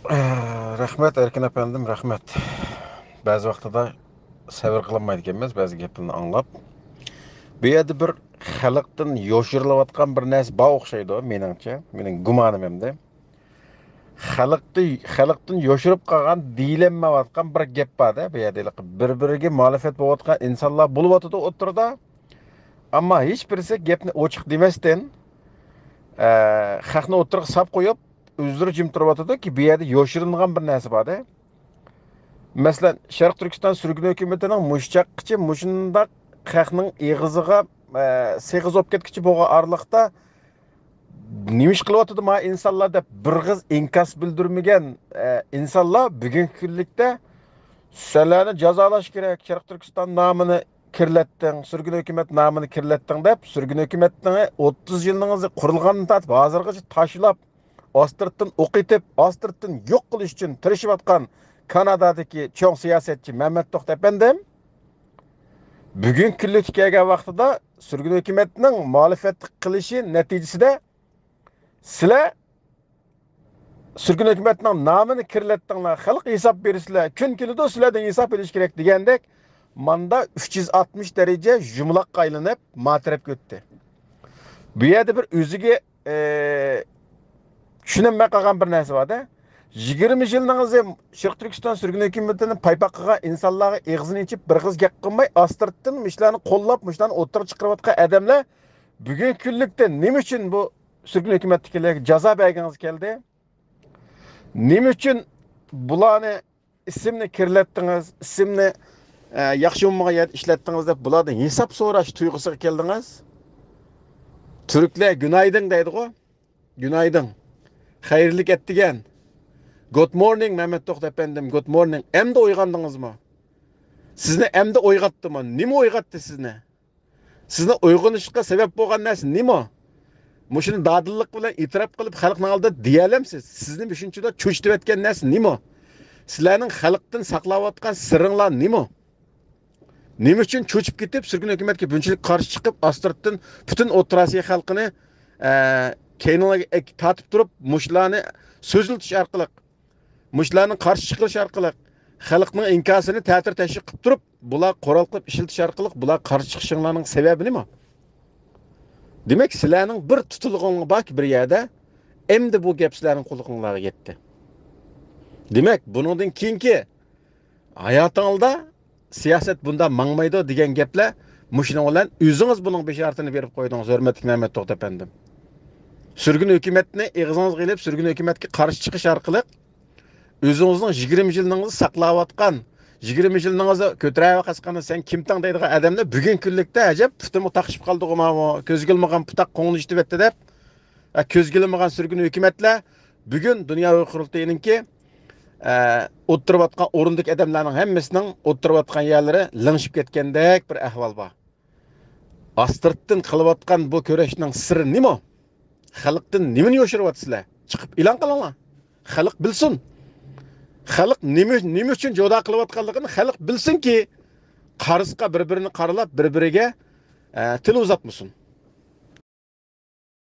Rahmet Erkin efendim, rahmet. Bazı vaqtida sabır qilolmaydi ekanmiz, ba'zi gaplarni anglab. Bu yerda bir xalqdan yoshirilayotgan bir narsa bor o'xshaydi, meningcha, mening gumonim hamda. Xalqdan yoshirib qolgan, deyilmayotgan bir gap bor-da, bu yerda bir-biriga muxolifat bo'layotgan insonlar bo'lyotdi o'tirda, ammo hech birisi gapni ochiq demasdan, xalqni o'tirga solib qo'yib, o'zlari jim turyotdi-ki, bu yerda yoshirilgan bir narsa bor-da. Mesela Şarkı Türkistan sürgün hükümetinin muşçakçı muşunda xalqning eg'iziga seg'iz olib ketkichi bo'lgan arliqda nima ish qilyotdi ma insonlar deb bir g'iz inkas bildirmagan insonlar bugungi kunlikda sizlarni jazolash kerak, Sharq Turkiston nomini kirlatding, sürgün hukumat nomini kirlatding deb sürgün hukumatning 30 yilning qurilganidan tortib hozirgacha tashlab Ostrtdan o'qitib, Ostrtdan yo'q qilish uchun tirishayotgan Kanadadagi cho'ng siyosatchi Mehmet To'xta efendim bugungi kunlik kelgan vaqtida surgun hukumatning muxolifat qilishi natijasida sizlar surgun hukumatning nomini kirlatdinglar, xalq hisob bersizlar, kun keladi sizlardan hisob berish kerak degandek manda 360 daraja jumlaqqa aylanib motarab ketdi. Bu yerda bir o'ziga tushunilmay qolgan bir narsa bor-da. 20 yilning Sharq Turkiston sürgün hükümetinin paypaq qilgan insonlarga eg'zini ichib bir qiz gap qilmay, Ostrtdan mishlarni qo'llab, mishlarni o'tirib chiqarayotgan odamlar bugungi kunlikda nima uchun bu sürgün hükümetdagilarga jazo bergingiz keldi? Nima uchun bularni ismni kirlatdingiz, ismni yaxshi bo'lmagan yerda ishlatdingiz deb bulardan hisob so'rash tuyg'usiga keldingiz? Turklar günaydın deydi-ku. Günaydın. Xayrlik etdigan. Good morning Mehmet To'xta efendim. Good morning. Emde uygandınız mı? Sizni emde uygattı mı? Nima uygattı sizni? Sizni uyg'onishga sebep bo'lgan narsa nima? Mushuni dadillik bilan e'tirof qilib xalqning oldida deya olamsiz. Sizni shunchada cho'chitib etgan narsa nima? Sizlarning xalqdan saqlayotgan sirringlar nima? Nima uchun cho'chib ketib, surgun hukumatga bunchalik qarshi chiqib, Ostrtdan butun O'rta Osiyo xalqini keynlarga tatib turib, mushlarni so'ziltish orqali, mushlarni qarshi chiqarish orqali xalqning inkosini ta'tir tashviq qilib turib, bular qo'ral qilib ishiltish orqali bular qarshi chiqishinglarning sababi nima? Demak, sizlarning bir tutilg'ingiz bor bir yerda, endi bu gap sizlarning qulig'ingizga yetdi. Demak, buningdan keyingi hayotingizda siyosat bunda mangmaydi degan gaplar mushning bilan o'zingiz buning bishoratini berib qo'ydingiz, hurmatli Mehmet To'xta efendim. Sürgün hükümetini eg'zingizga ilib, sürgün hükümetga qarshi chiqish orqali o'zingizning 20 yilningizni saqlayotgan, 20 yilningizni ko'tarib qasqanda sen kimtang deydigan odamlar bugun kunlikda ajab putimi taqishib qoldi-ku, ko'zga ilmagan putak qo'ngil yetib etdi deb, ko'zga ilmagan sürgün hükümetlar bugun dunyo qurultayiningki o'ttirayotgan o'rindik odamlarning hammasining o'ttirayotgan yerlari lingishib ketgandek bir ahvol bor. Ostrtdan qilayotgan bu kurashning siri nima? Xalqdan nimani yoshiryapsizlar? Chiqib e'lon qilinglar. Xalq bilsin. Xalq nima uchun joda qilayotganligini xalq bilsinki, qarisqa bir-birini qaralab, bir-biriga til uzatmasin.